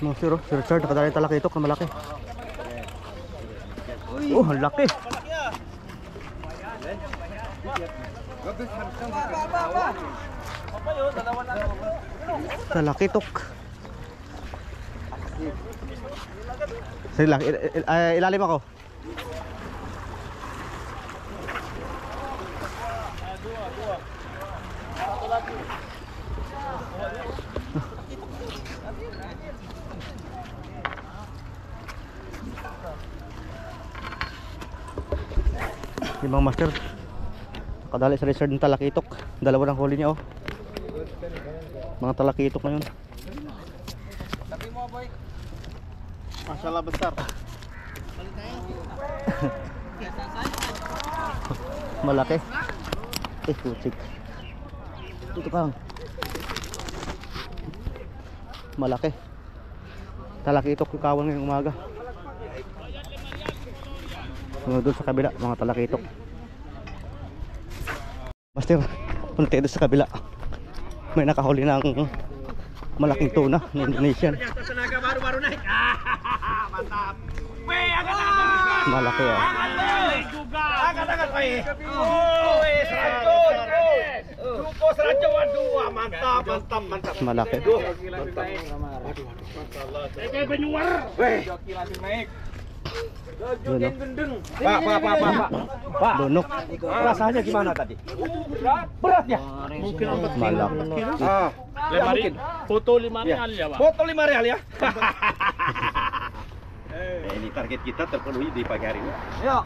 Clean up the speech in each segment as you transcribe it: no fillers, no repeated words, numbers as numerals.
No, sir, si Richard, nakadali talakitok na malaki. Oh, ang laki. Talakitok. Sige lang, ilalim ako. Ibang master, nakadali sa Richard ng talakitok. Dalawa ng huli niya, oh. Mga talakitok na yun. Tapi mo, boy. Masalah besar. Malaki. Putik. Dito kang. Malaki. Talakitok yung kawan ngayong umaga. Doon sa kabila, mga talakitok. Master, punta doon sa kabila. May nakahuli ng malaking tuna na Indonesian. Baru-baru naik. Mantap. Weh, agak-agak. Malaki, ah. Agak-agak, weh. Weh, seracun. Dupo seracun, waduh, mantap, mantap, mantap. Malaki. Mantap. Kayak benyuar. Weh, joki lagi naik. Doon, Pak. Donok. Rasanya gimana tadi? Berat ya? Mungkin 4 Malaki. Ah, Mungkin. Foto 5 real ya, Pak. Foto 5 real ya? ini target kita terpenuhi di pagi hari ini. Yuk.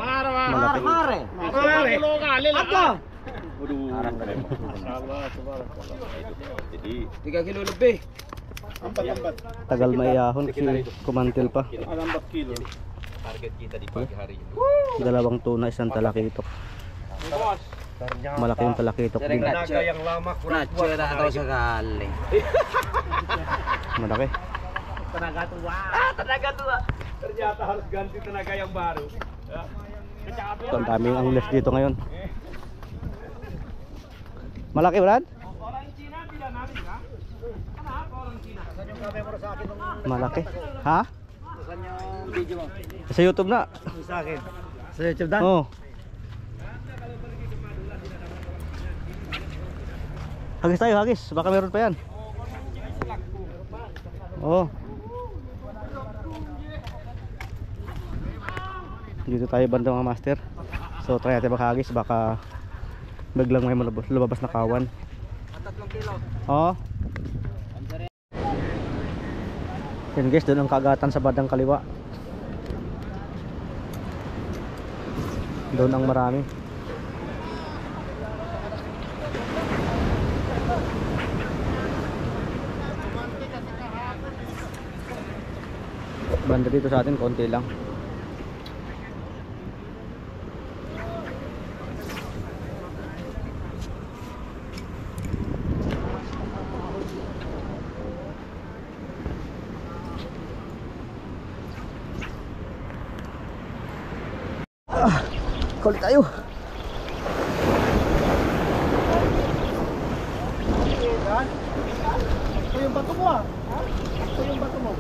Marah, Pak. Malaki. Mare. 10 kali lah. Apa? Waduh. Salah, subhanallah. Jadi 3 kilo lebih. 4 Tagal maiyahon si kumantil pa. ada 4 kilo. Target kita di pagi hari ini. Dalawang tuna, isang talakitok. Bos. Malaki yung talakitok din. Tenaga yang lama kurang Raja kuat. tak tahu sekali. Malaki. Tenaga tua. Tenaga tua. Ternyata harus ganti tenaga yang baru. Ya. Ito, ang daming angles dito ngayon. Malaki, Brad? Orang Cina tidak nari, kan? Kenapa orang Cina? Malaki. Ha? Video. Sa YouTube na. Sa akin. Sa YouTube dan? Oo. Hagis tayo, hagis. Baka meron pa yan. Oo. Dito tayo banda mga master. So try natin makahagis. Baka biglang may lumabas na kawan. 3 kilo. Oo. Yan guys, doon ang kagatan sa bandang kaliwa. Doon ang marami. Banda dito sa atin konti lang. Kulit tayo. Ito yung bato mo ah. Ito yung bato mo.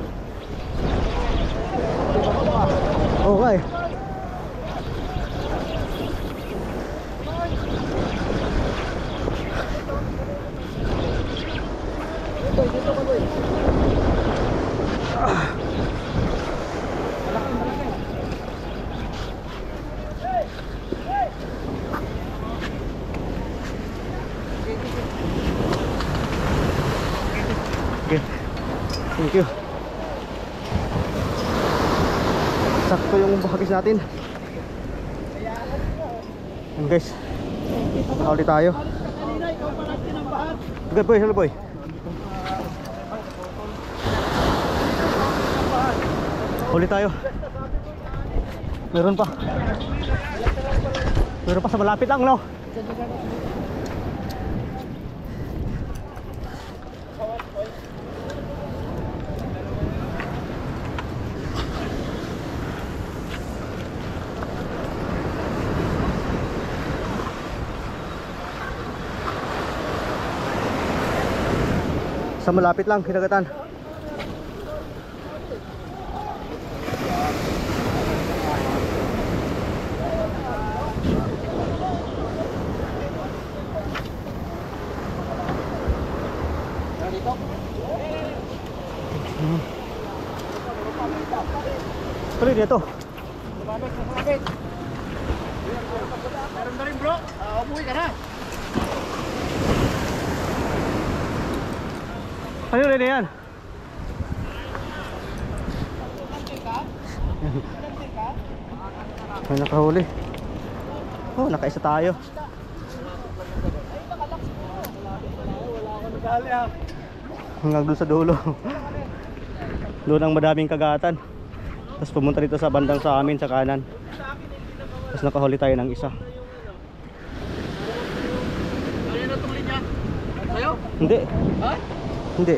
Okay. Dito ka boy. Okay. Thank you. Sakto yung bahagis natin. Yan guys. Nakaulit tayo. Okay boy, hello boy. Ulit tayo. Meron pa. Meron pa sa malapit lang, no? Sa malapit lang, kinagatan. Tuloy dito. Meron na rin bro. Umuwi ka na. Ano rin yan? May nakahuli. Oh, nakaisa tayo. Hanggang doon sa dulo. Doon ang madaming kagatan. Tapos pumunta dito sa bandang sa amin, sa kanan. Tapos nakahuli tayo ng isa. Ayun na itong linya. Sa'yo? Hindi. Ha? Hindi.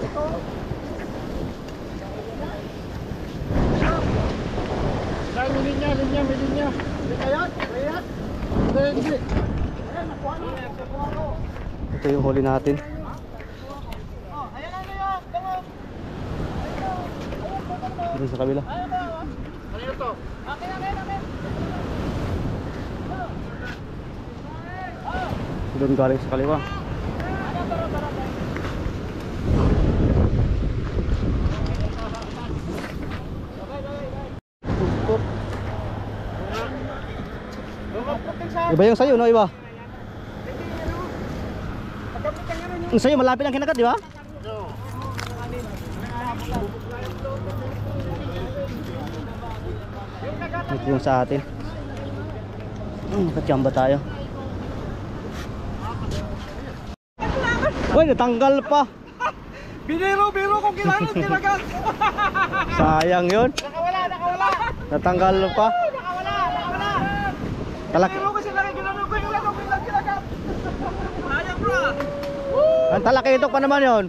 Dahil may linya. Hindi kaya? Kaya? Hindi. Ayan, nakuha na. Nakuha ko. Ito yung huli natin. Ayan na yun. Doon sa kabila. Ano to? Akin. Doon galing sa kaliwa. Iba yung sayo, no? Iba. Yung sayo, malapit ang kinagat, di ba? Ito yung sa atin. Nakachamba tayo. Uy, natanggal pa. Biro kung kinagat. Sayang yun. Nakawala. Natanggal pa. Talak Biro kasi lagi ginano ko yung laro ko yung kinagat. Sayang bro. ang talakitok pa naman yun.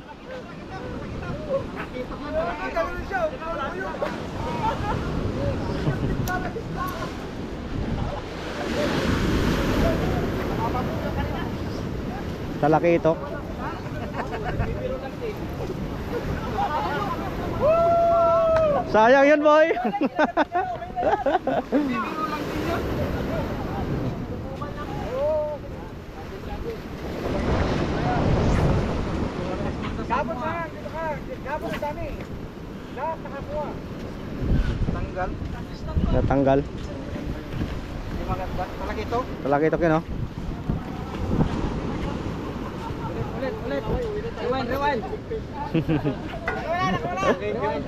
Talakitok. Sayang yun, boy. Gabon sa dito ka. Gabon sa dami. Lahat nakakuha. Tanggal. Natanggal. Di maganda. Malaki ito. Talakitok yun, oh. Ulit. Rewind. Nakawala. Rewind.